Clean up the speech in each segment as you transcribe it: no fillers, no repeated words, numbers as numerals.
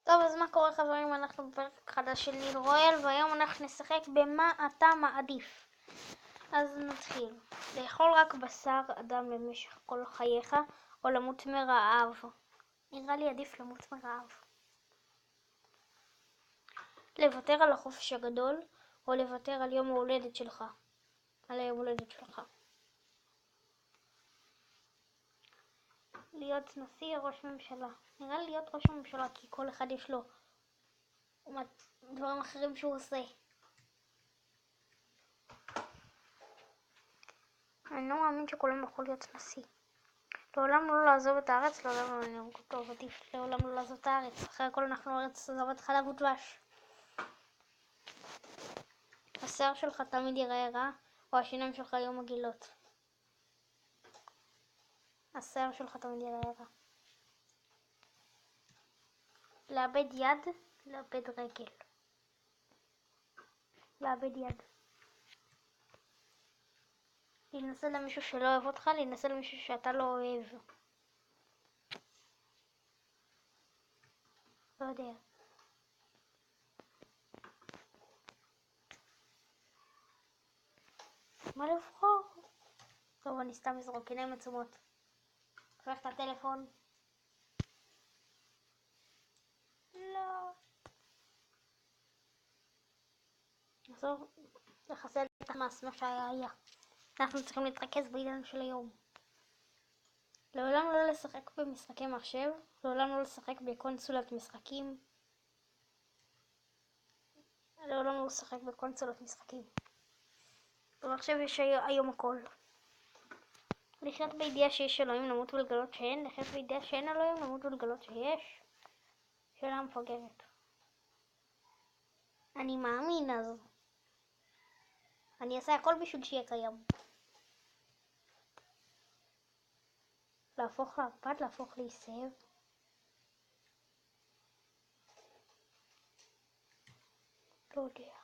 טוב, אז מה קורה חברים? אנחנו בפרק חדש של ניל רויאל, והיום אנחנו נשחק במה אתה מעדיף. אז נתחיל. לאכול רק בשר אדם למשך כל חייך, או למות מרעב. נראה לי עדיף למות מרעב. לוותר על החופש הגדול, או לוותר על יום ההולדת שלך. על היום הולדת שלך. להיות נשיא או ראש ממשלה. נראה לי להיות ראש ממשלה, כי כל אחד יש לו דברים אחרים שהוא עושה. אני לא מאמין שכולם יכול להיות נשיא. לעולם לא לעזוב את הארץ, לעולם לא נהרוג אותו, עדיף לעולם לא לעזוב את הארץ. אחרי הכל אנחנו ארץ זבת חלב ודבש. השיער שלך תמיד ייראה רע, או השיניים שלך יהיו מגעילות. השיער שלך תמיד ייראה רע. לאבד יד, לאבד רגל. לאבד יד. להינשא למישהו שלא אוהב אותך, להינשא למישהו שאתה לא אוהב. לא יודע. מה לבחור? טוב, אני סתם אזרוק עיניים עצומות. קח את הטלפון. לא. נחזור לחסל את המס, מה שהיה. אנחנו צריכים להתרכז בעידן של היום. לעולם לא לשחק במשחקי מחשב, לעולם לא לשחק בקונסולת משחקים. לעולם לא לשחק בקונסולת משחקים. במחשב יש היום הכל. לחיות בידיעה שיש אלוהים, למות ולגלות שאין. לחיות בידיעה שאין אלוהים, למות ולגלות שיש. שאלה מפגרת. אני מאמין, אז אני אעשה הכל בשביל שיהיה קיים. להפוך לערפד, להפוך להיסב. לא יודע.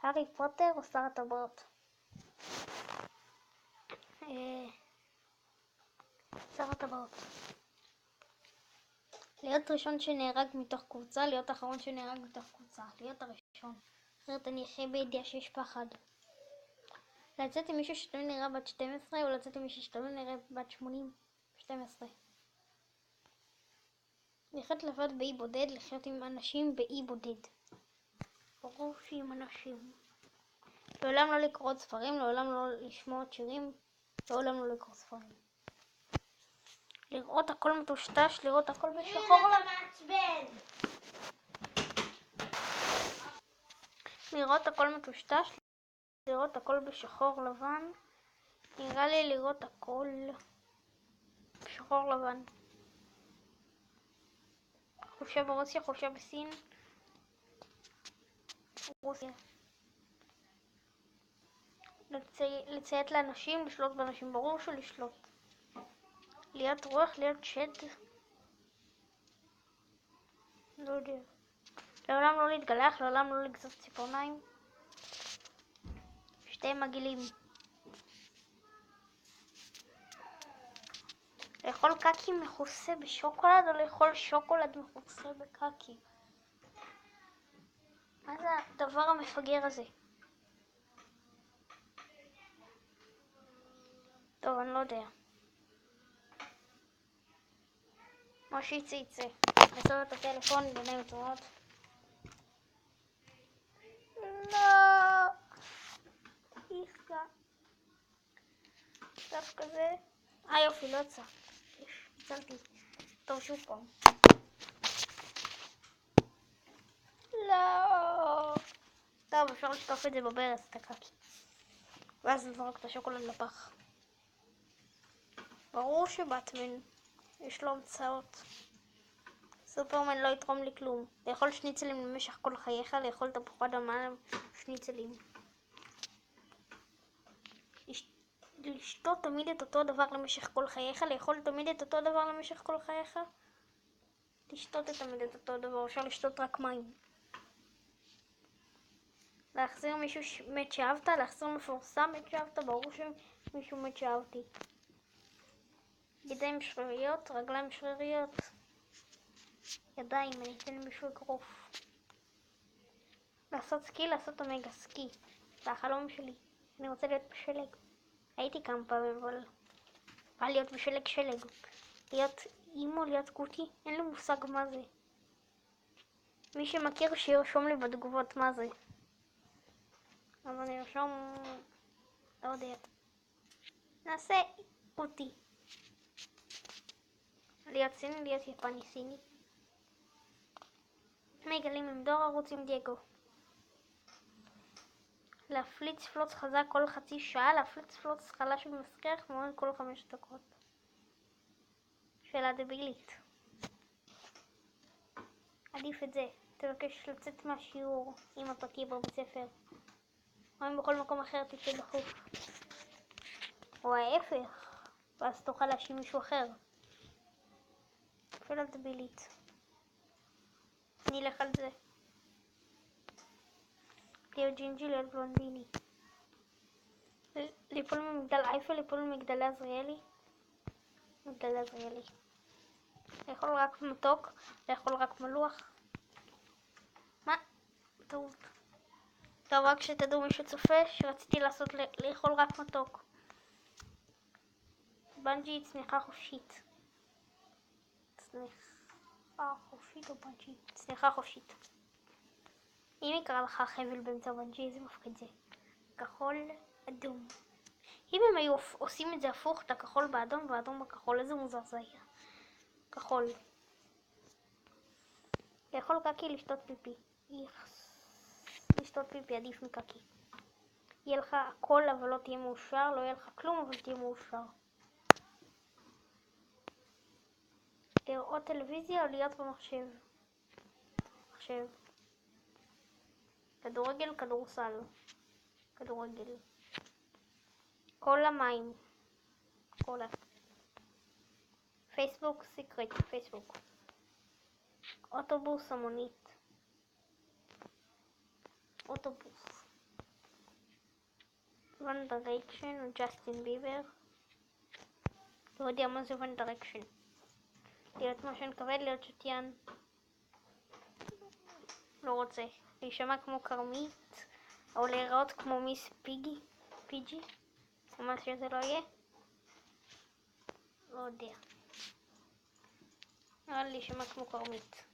הארי פוטר או שר הטבעות? שר הטבעות. להיות ראשון שנהרג מתוך קבוצה, להיות אחרון שנהרג מתוך קבוצה. להיות הראשון. אחרת אני אחיה בידיעה שיש פחד. לצאת עם מישהו שתמיד נראה בת 12 או לצאת עם מישהו שתמיד נראה בת 80? 12. לחיות לבד באי בודד, לחיות עם אנשים באי בודד. ברור שעם אנשים. לעולם לא לקרוא ספרים, לעולם לא לשמוע שירים, לעולם לא לקרוא ספרים. לראות הכל מטושטש, לראות הכל בשחור לבן. לראות הכל מטושטש, לראות הכל בשחור לבן. נראה לי לראות הכל בשחור לבן. חופשה ברוסיה, חופשה בסין. רוסיה. לציית לאנשים, לשלוט באנשים, ברור שלשלוט. להיות רוח, להיות שד. לא יודע. לעולם לא להתגלח, לעולם לא לגזוז ציפורניים. שתי מגעילים. לאכול קקי מכוסה בשוקולד או לאכול שוקולד מכוסה בקקי? מה זה הדבר המפגר הזה? טוב, אני לא יודע. מה שיצא. נשים את הטלפון בעיניים עצומות. לא. איסקה. דווקא זה. יופי, לא יצא. ניצלתי. טוב, שוב פעם. לא. טוב, אפשר לשטוף את זה בברז, את הקקי. ואז נזרוק את השוקולד לפח. ברור שבטמן יש לו המצאות. סופרמן לא יתרום לי כלום. לאכול שניצלים למשך כל חייך, לאכול תפוחי אדמה שניצלים. לשתות תמיד את אותו דבר למשך כל חייך, לאכול תמיד את אותו דבר למשך כל חייך. לשתות תמיד את אותו דבר, אפשר לשתות רק מים. להחזיר מישהו מת שאהבת, להחזיר מפורסם מת שאהבת, ברור שמישהו מת שאהבתי. ידיים שריריות, רגליים שריריות, ידיים, אני אתן למישהו אגרוף. לעשות סקי, לעשות אומגה סקי. זה החלום שלי. אני רוצה להיות בשלג. הייתי כמה פעמים, אבל בא להיות בשלג שלג. להיות אימו, להיות גוטי, אין לי מושג מה זה. מי שמכיר שירשום לי בתגובות מה זה. אבל אני ארשום... לא יודע. נעשה גוטי. להיות סיני, להיות יפני סיני. מגלים עם דור ערוץ עם דייגו. להפליץ פלוץ חזק כל חצי שעה, להפליץ פלוץ חלש ומסכך מאוד כל 5 דקות. שאלה דבילית. עדיף את זה. תבקש לצאת מהשיעור אם אתה תהיה בבית ספר. או אם בכל מקום אחר תצא דחוף. או ההפך. ואז תוכל להאשים מישהו אחר. שאלה דבילית. אני אלך על זה. להיות ג'ינג'י, להיות בלונדיני. ליפול ממגדל אייפל, ליפול ממגדלי עזריאלי. מגדלי עזריאלי. לאכול רק מתוק, לאכול רק מלוח. מה? טעות. טוב, רק שתדעו מי שצופה שרציתי לעשות לאכול רק מתוק. בנג'י צניחה חופשית. צניחה חופשית או בנג'י? צניחה חופשית. אם יקרא לך חבל באמצע בנג'י, איזה מפחיד זה. כחול, אדום. אם הם היו עושים את זה הפוך, את הכחול באדום והאדום בכחול, איזה מוזר זה היה. כחול. לאכול קקי, לשתות פיפי. לשתות פיפי עדיף מקקי. יהיה לך הכל אבל לא תהיה מאושר, לא יהיה לך כלום אבל תהיה מאושר. לראות טלוויזיה או להיות במחשב? מחשב. כדורגל, כדורסל. כדורגל. קולה מים. קולה. פייסבוק, סיקרט, פייסבוק. אוטובוס, המונית. אוטובוס. One Direction או ג'סטין ביבר. לא יודע מה זה One Direction. להיות משן כבד, להיות שתיין. לא רוצה. להישמע כמו קרמית, או להיראות כמו מיס פיג'י. או מה שזה לא יהיה. לא יודע. נראה לי להישמע כמו קרמית.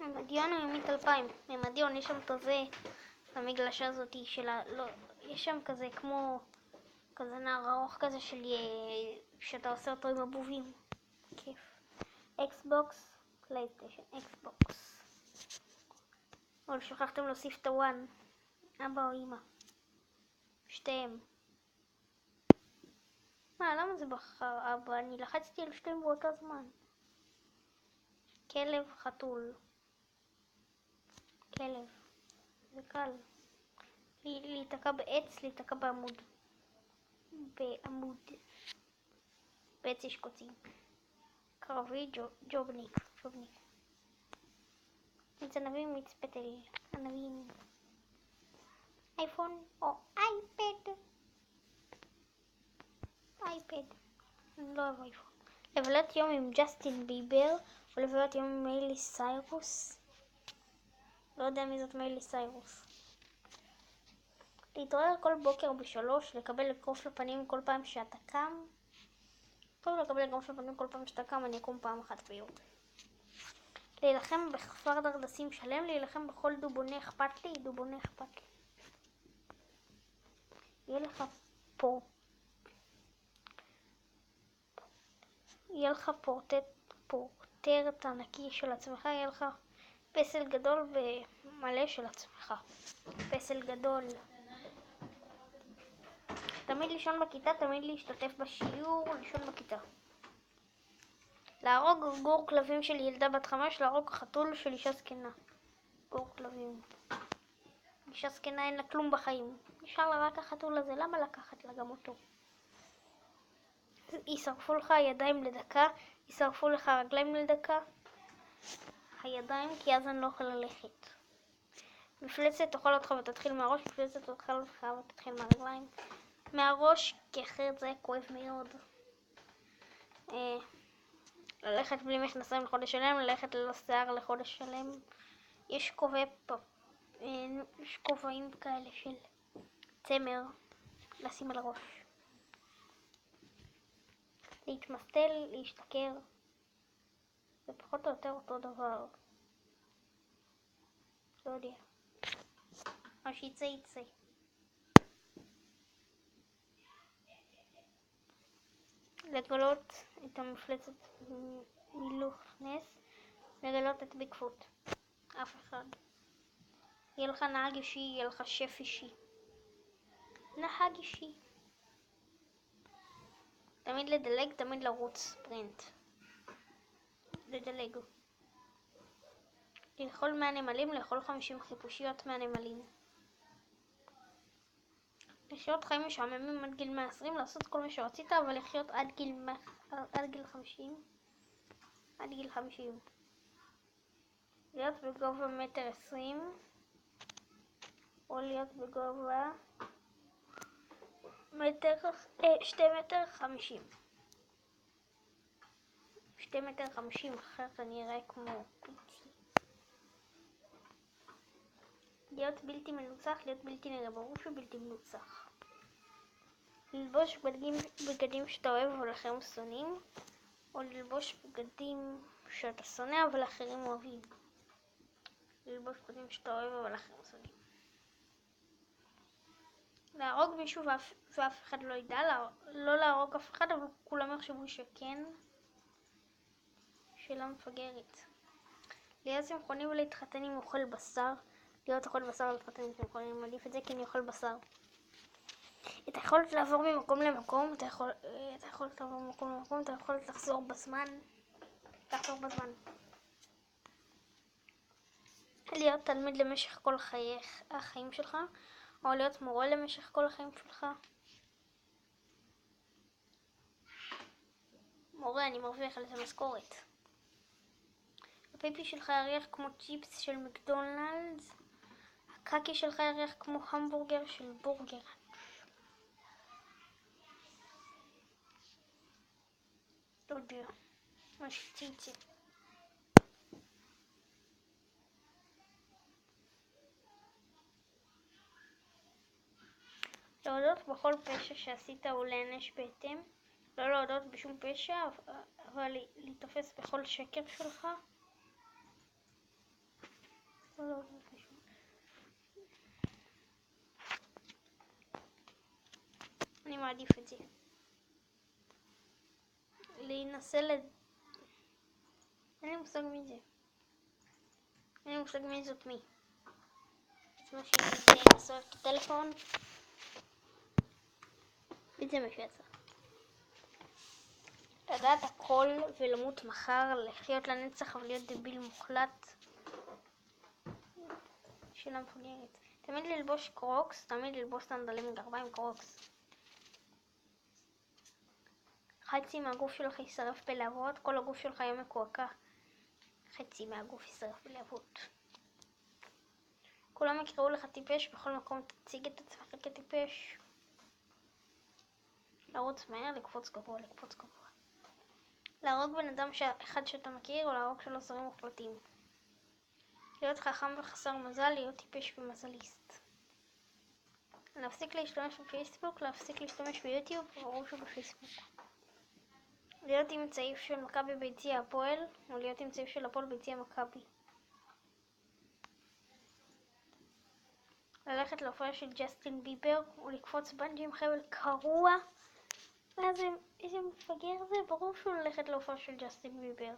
ממדיון או ימית 2000. ממדיון, יש שם כזה, המגלשה הזאת שלה, לא, יש שם כזה כמו, כזה נער ארוך כזה של, שאתה עושה אותו עם הבובים. כיף. אקסבוקס, פלייסטיישן, אקסבוקס. אבל שכחתם להוסיף את הוואן. אבא או אמא. שתיהם. מה, למה זה בחר אבא? אני לחצתי על שתיהם באותו זמן. כלב, חתול. כלב. זה קל. להיתקע בעץ, להיתקע בעמוד. בעמוד. בעץ יש קוצים. קרבי, ג'ובניק. ענבים מצפתל. ענבים. אייפון או אייפד. אייפד. אני לא אוהב אייפון. לבלות יום עם ג'סטין ביבר או לבלות יום עם מיילי סיירוס. לא יודע מי זאת מיילי סיירוס. להתעורר כל בוקר ב3, לקבל אגרוף לפנים כל פעם שאתה קם. טוב, לקבל אגרוף לפנים כל פעם שאתה קם, אני אקום פעם אחת ביום. להילחם בכפר דרדסים שלם, להילחם בכל דובונה אכפת לי, דובונה אכפת לי. יהיה לך פה. יהיה לך פורטרט ענקי של עצמך, יהיה לך פסל גדול ומלא של עצמך. פסל גדול. תמיד לישון בכיתה, תמיד להשתתף בשיעור, לישון בכיתה. להרוג גור כלבים של ילדה בת 5, להרוג חתול של אישה זקנה. גור כלבים. אישה זקנה אין לה כלום בחיים. נשאר לה רק החתול הזה, למה לקחת לה גם אותו? ישרפו לך הידיים לדקה, ישרפו לך הרגליים לדקה. הידיים, כי אז אני לא יכול ללכת. מפלצת תאכל אותך ותתחיל מהראש, מפלצת תאכל אותך ותתחיל מהרגליים. מהראש, כי אחרת זה כואב מאוד. ללכת בלי מכנסיים לחודש שלם, ללכת ללא שיער לחודש שלם. יש כובעים כאלה של צמר לשים על הראש. להתמסטל, להשתכר. זה פחות או יותר אותו דבר. לא יודע. מה שיצא יצא. לגלות את המפלצת מלוך נס, לגלות את ביגפוט. אף אחד. יהיה לך נהג אישי, יהיה לך שף אישי. נהג אישי. תמיד לדלג, תמיד לרוץ ספרינט. לדלג. לאכול מהנמלים, לאכול 50 חיפושיות מהנמלים. לחיות חיים משעממים עד גיל 120, לעשות כל מה שרצית, אבל לחיות עד גיל 50. עד גיל 50. להיות בגובה 1.20 מטר, או להיות בגובה 2.50 מטר. 2.50 מטר, אחרת אני אראה כמו פיצי. להיות בלתי מנוצח, להיות בלתי נראה, ברור שבלתי מנוצח. ללבוש בגדים שאתה אוהב אבל אחרים שונאים, או ללבוש בגדים שאתה שונא אבל אחרים אוהבים. ללבוש בגדים שאתה אוהב אבל אחרים שונאים. להרוג מישהו ואף אחד לא ידע, לא להרוג אף אחד אבל כולם יחשבו שכן. שאלה מפגרת. להיות צמחוני ולהתחתן עם אוכל בשר. להיות אוכל בשר ולהתחתן עם צמחוני, אני מעדיף את זה כי אני אוכל בשר. אתה יכולת לעבור ממקום למקום, אתה יכולת לעבור ממקום למקום, אתה יכולת לחזור בזמן. להיות תלמיד למשך כל החיים שלך, או להיות מורה למשך כל החיים שלך. מורה, אני מרוויח על זה משכורת. הפיפי שלך יריח כמו צ'יפס של מקדונלדס. הקקי שלך יריח כמו המבורגר של בורגר. לא יודע, מה שציצי. להודות בכל פשע שעשית ולהענש בהתאם. לא להודות בשום פשע, אבל להתאפס בכל שקר שלך. לא להודות בשום. אני מעדיף את זה. להינשא אין לי מושג מי זה. אין לי מושג מי זאת מי. זה מה שאני אעשה את הטלפון. וזה מה שיצא. לדעת הכל ולמות מחר, לחיות לנצח ולהיות דביל מוחלט. שאלה מפגרת. תמיד ללבוש קרוקס, תמיד ללבוש סנדלים גרביים קרוקס. חצי מהגוף שלך יישרף בלהבות, כל הגוף שלך יהיה מקועקע. חצי מהגוף יישרף בלהבות. כולם יקראו לך טיפש, בכל מקום תציג את עצמך כטיפש. לרוץ מהר, לקפוץ גבוה, לקפוץ גבוה. להרוג בן אדם אחד שאתה מכיר, או להרוג שלו שרים מוחלטים. להיות חכם וחסר מזל, להיות טיפש ומזליסט. להפסיק להשתמש בפייסבוק, להפסיק להשתמש ביוטיוב, ברור שבפייסבוק. להיות עם צעיף של מכבי ביציע הפועל, או להיות עם צעיף של הפועל ביציע מכבי. ללכת להופעה של ג'סטין ביבר, או לקפוץ בנג'י עם חבל קרוע. איזה מפגר זה, ברור שהוא ללכת להופעה של ג'סטין ביבר.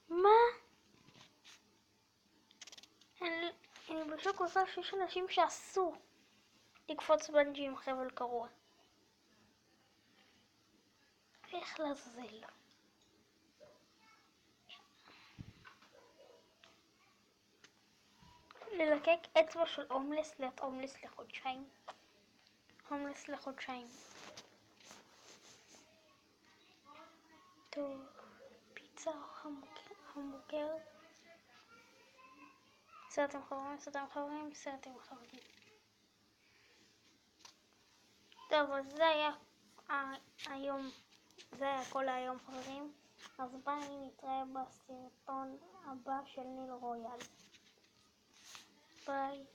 מה? אני בשוק עושה שיש אנשים שאסור לקפוץ בנג'י עם חבל קרוע. איך לעזאזל? ללקק אצבע של הומלס, להיות הומלס לחודשיים. הומלס לחודשיים. טוב, פיצה או המבורגר. סרטים חברים, סרטים חברים, סרטים חברים. טוב, אז זה היה היום, זה היה כל היום חברים. אז ביי, נתראה בסרטון הבא של ניל רויאל. ביי.